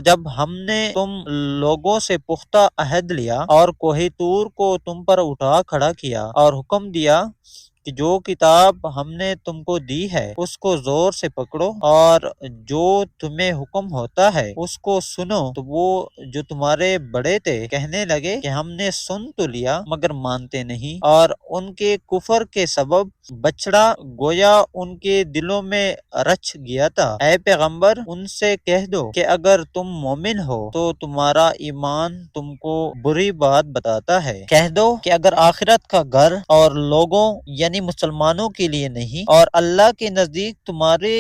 جب ہم نے تم لوگوں سے پختہ عہد لیا اور کوہ طور کو تم پر اٹھا کھڑا کیا اور حکم دیا کہ جو کتاب ہم نے تم کو دی ہے اس کو زور سے پکڑو اور جو تمہیں حکم ہوتا ہے اس کو سنو، تو وہ جو تمہارے بڑے تھے کہنے لگے کہ ہم نے سن تو لیا مگر مانتے نہیں، اور ان کے کفر کے سبب بچڑا گویا ان کے دلوں میں رچ گیا تھا۔ اے پیغمبر ان سے کہہ دو کہ اگر تم مومن ہو تو تمہارا ایمان تم کو بری بات بتاتا ہے۔ کہہ دو کہ اگر آخرت کا گھر اور لوگوں یعنی مسلمانوں کے لیے نہیں اور اللہ کے نزدیک تمہارے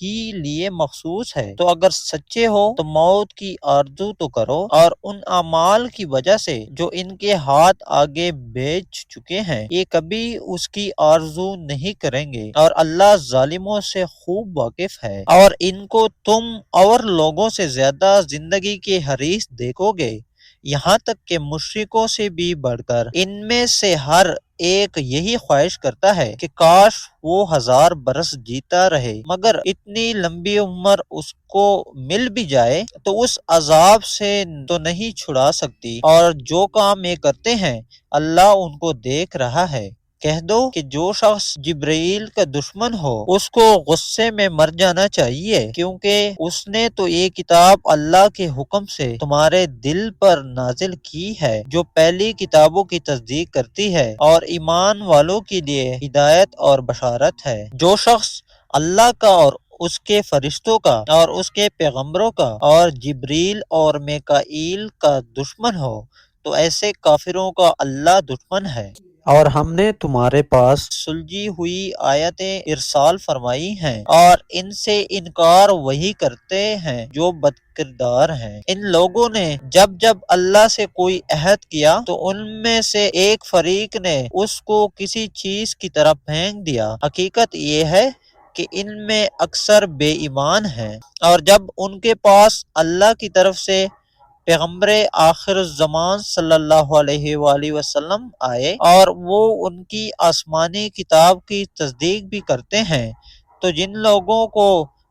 ہی لیے مخصوص ہے، تو اگر سچے ہو تو موت کی آرزو تو کرو، اور ان اعمال کی وجہ سے جو ان کے ہاتھ آگے بھیج چکے ہیں یہ کبھی اس کی آرزو نہیں کریں گے، اور اللہ ظالموں سے خوب واقف ہے۔ اور ان کو تم اور لوگوں سے زیادہ زندگی کے حریص دیکھو گے، یہاں تک کہ مشرکوں سے بھی بڑھ کر ان میں سے ہر ایک یہی خواہش کرتا ہے کہ کاش وہ 1000 برس جیتا رہے، مگر اتنی لمبی عمر اس کو مل بھی جائے تو اس عذاب سے تو نہیں چھڑا سکتی، اور جو کام یہ کرتے ہیں اللہ ان کو دیکھ رہا ہے۔ کہہ دو کہ جو شخص جبرائیل کا دشمن ہو اس کو غصے میں مر جانا چاہیے، کیونکہ اس نے تو یہ کتاب اللہ کے حکم سے تمہارے دل پر نازل کی ہے جو پہلی کتابوں کی تصدیق کرتی ہے اور ایمان والوں کے لیے ہدایت اور بشارت ہے۔ جو شخص اللہ کا اور اس کے فرشتوں کا اور اس کے پیغمبروں کا اور جبریل اور میکائیل کا دشمن ہو تو ایسے کافروں کا اللہ دشمن ہے۔ اور ہم نے تمہارے پاس سلجھی ہوئی آیتیں ارسال فرمائی ہیں اور ان سے انکار وہی کرتے ہیں جو بد کردار ہیں۔ ان لوگوں نے جب جب اللہ سے کوئی عہد کیا تو ان میں سے ایک فریق نے اس کو کسی چیز کی طرح پھینک دیا۔ حقیقت یہ ہے کہ ان میں اکثر بے ایمان ہیں، اور جب ان کے پاس اللہ کی طرف سے پیغمبر آخر الزمان صلی اللہ علیہ وآلہ وسلم آئے اور وہ ان کی آسمانی کتاب کی تصدیق بھی کرتے ہیں، تو جن لوگوں کو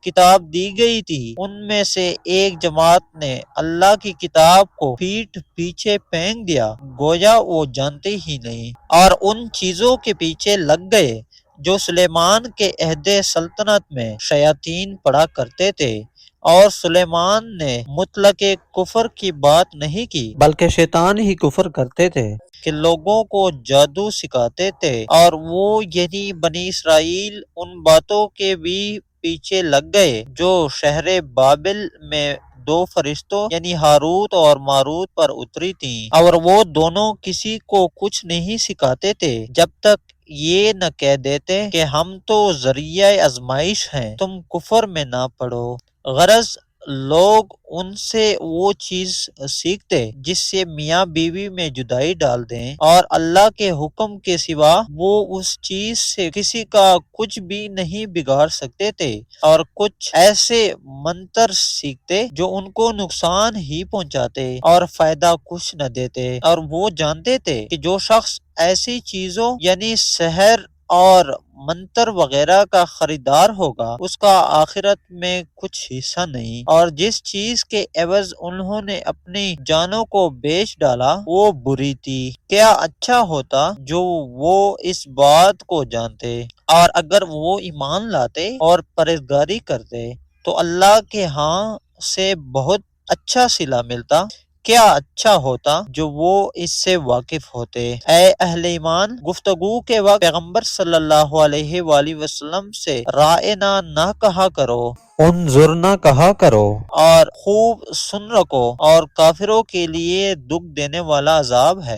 کتاب دی گئی تھی ان میں سے ایک جماعت نے اللہ کی کتاب کو پیٹھ پیچھے پھینک دیا گویا وہ جانتے ہی نہیں، اور ان چیزوں کے پیچھے لگ گئے جو سلیمان کے عہد سلطنت میں شیاطین پڑھا کرتے تھے، اور سلیمان نے مطلق کفر کی بات نہیں کی بلکہ شیطان ہی کفر کرتے تھے کہ لوگوں کو جادو سکھاتے تھے، اور وہ یعنی بنی اسرائیل ان باتوں کے بھی پیچھے لگ گئے جو شہر بابل میں 2 فرشتوں یعنی ہاروت اور ماروت پر اتری تھیں، اور وہ دونوں کسی کو کچھ نہیں سکھاتے تھے جب تک یہ نہ کہہ دیتے کہ ہم تو ذریعہ آزمائش ہیں، تم کفر میں نہ پڑو۔ غرض لوگ ان سے وہ چیز سیکھتے جس سے میاں بیوی میں جدائی ڈال دیں، اور اللہ کے حکم کے سوا وہ اس چیز سے کسی کا کچھ بھی نہیں بگاڑ سکتے تھے، اور کچھ ایسے منتر سیکھتے جو ان کو نقصان ہی پہنچاتے اور فائدہ کچھ نہ دیتے، اور وہ جانتے تھے کہ جو شخص ایسی چیزوں یعنی سحر اور منتر وغیرہ کا خریدار ہوگا اس کا آخرت میں کچھ حصہ نہیں، اور جس چیز کے عوض انہوں نے اپنی جانوں کو بیچ ڈالا وہ بری تھی۔ کیا اچھا ہوتا جو وہ اس بات کو جانتے، اور اگر وہ ایمان لاتے اور پرہیزگاری کرتے تو اللہ کے ہاں سے بہت اچھا صلہ ملتا۔ کیا اچھا ہوتا جو وہ اس سے واقف ہوتے۔ اے اہل ایمان، گفتگو کے وقت پیغمبر صلی اللہ علیہ وآلہ وسلم سے رائنا نہ کہا کرو، انظرنا کہا کرو، اور خوب سن رکھو، اور کافروں کے لیے دکھ دینے والا عذاب ہے۔